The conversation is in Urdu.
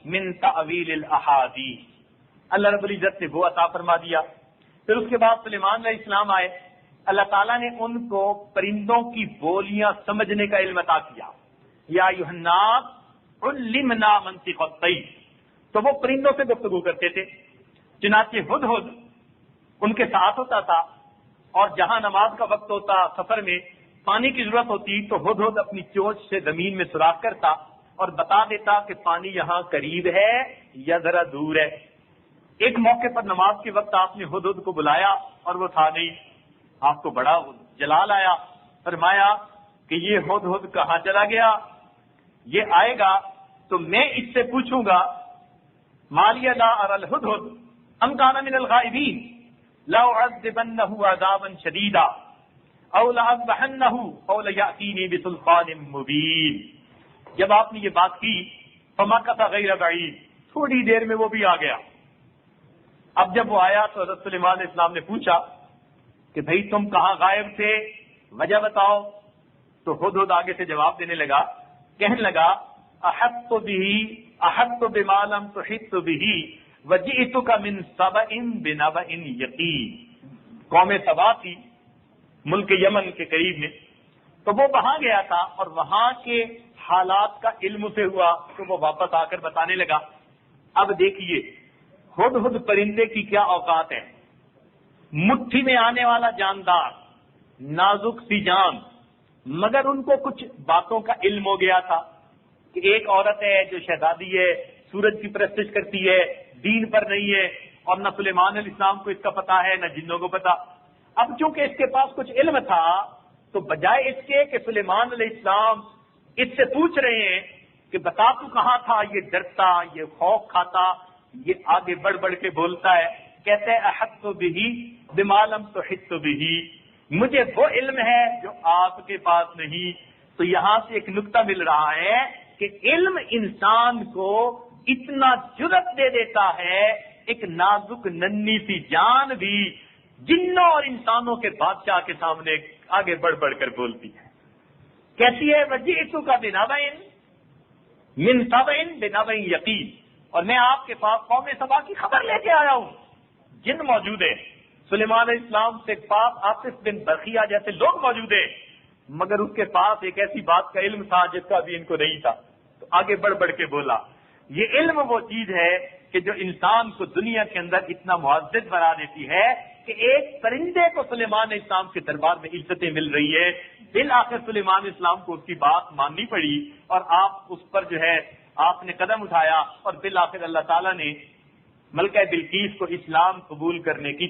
من تأویل الاحادیث، اللہ رب العزت نے وہ عطا فرما دیا۔ پھر اس کے بعد سلیمان علیہ السلام آئے، اللہ تعالیٰ نے ان کو پرندوں کی بولیاں سمجھنے کا علم عطا کیا۔ یا ایھا الناس علمنا منطق الطیر، تو وہ پرندوں سے گفتگو کرتے تھے۔ چنانچہ ہدہد ان کے ساتھ ہوتا تھا، اور جہاں نماز کا وقت ہوتا، سفر میں پانی کی ضرورت ہوتی، تو ہدہد اپنی چونچ سے زمین میں سوراخ کرتا اور بتا دیتا کہ پانی یہاں قریب ہے یا ذرا دور ہے۔ ایک موقع پر نماز کے وقت آپ نے ہدہد کو بلایا اور وہ تھا نہیں، آپ کو بڑا جلال آیا، فرمایا کہ یہ ہدہد کہاں چلا گیا، یہ آئے گا تو میں اس سے پوچھوں گا مالی لا ارى الہدہد ام کان من الغائبین لأعذبنہ عذابا شدیدا او لأذبحنہ او لیأتینی بسلطان مبین۔ جب آپ نے یہ بات کی فمکث غیر بعید، تھوڑی دیر میں وہ بھی آ گیا۔ اب جب وہ آیا تو حضرت سلیمان علیہ السلام نے پوچھا کہ بھئی تم کہاں غائب تھے، وجہ بتاؤ۔ تو ہدہد آگے سے جواب دینے لگا، کہنے لگا احطت بما لم تحط به وجئتک من سبأ بنبأ یقین۔ قوم سبا تھی ملک یمن کے قریب میں، تو وہ وہاں گیا تھا اور وہاں کے حالات کا علم اسے ہوا، تو وہ واپس آ کر بتانے لگا۔ اب دیکھیے ہدہد پرندے کی کیا اوقات ہے، مٹھی میں آنے والا جاندار، نازک سی جان، مگر ان کو کچھ باتوں کا علم ہو گیا تھا کہ ایک عورت ہے جو شہزادی ہے، سورج کی پرستش کرتی ہے، دین پر نہیں ہے، اور نہ سلیمان علیہ السلام کو اس کا پتا ہے نہ جنوں کو پتا۔ اب چونکہ اس کے پاس کچھ علم تھا تو بجائے اس کے کہ سلیمان علیہ السلام اس سے پوچھ رہے ہیں کہ بتا تو کہاں تھا، یہ ڈرتا، یہ خوف کھاتا، یہ آگے بڑھ بڑھ کے بولتا ہے، کہتے ہیں احط بہ بما لم تحط بہ، مجھے وہ علم ہے جو آپ کے پاس نہیں۔ تو یہاں سے ایک نقطہ مل رہا ہے کہ علم انسان کو اتنا جرأت دے دیتا ہے، ایک نازک ننھی سی جان بھی جنوں اور انسانوں کے بادشاہ کے سامنے آگے بڑھ بڑھ کر بولتی ہے۔ کہتی ہے وجئتک بنبأ من سبأ بنبأ یقین، اور میں آپ کے پاس قوم سبا کی خبر لے کے آیا ہوں۔ جن موجود ہیں، سلیمان علیہ السلام سے پاس عاصف بن برقیہ جیسے لوگ موجود ہیں، مگر اس کے پاس ایک ایسی بات کا علم تھا جس کا بھی ان کو نہیں تھا، تو آگے بڑھ بڑھ کے بولا۔ یہ علم وہ چیز ہے کہ جو انسان کو دنیا کے اندر اتنا معزز بنا دیتی ہے کہ ایک پرندے کو سلیمان علیہ السلام کے دربار میں عزتیں مل رہی ہے، بالآخر سلیمان علیہ السلام کو اس کی بات ماننی پڑی، اور آپ اس پر جو ہے آپ نے قدم اٹھایا، اور بالآخر اللہ تعالیٰ نے ملکہ بلقیس کو اسلام قبول کرنے کی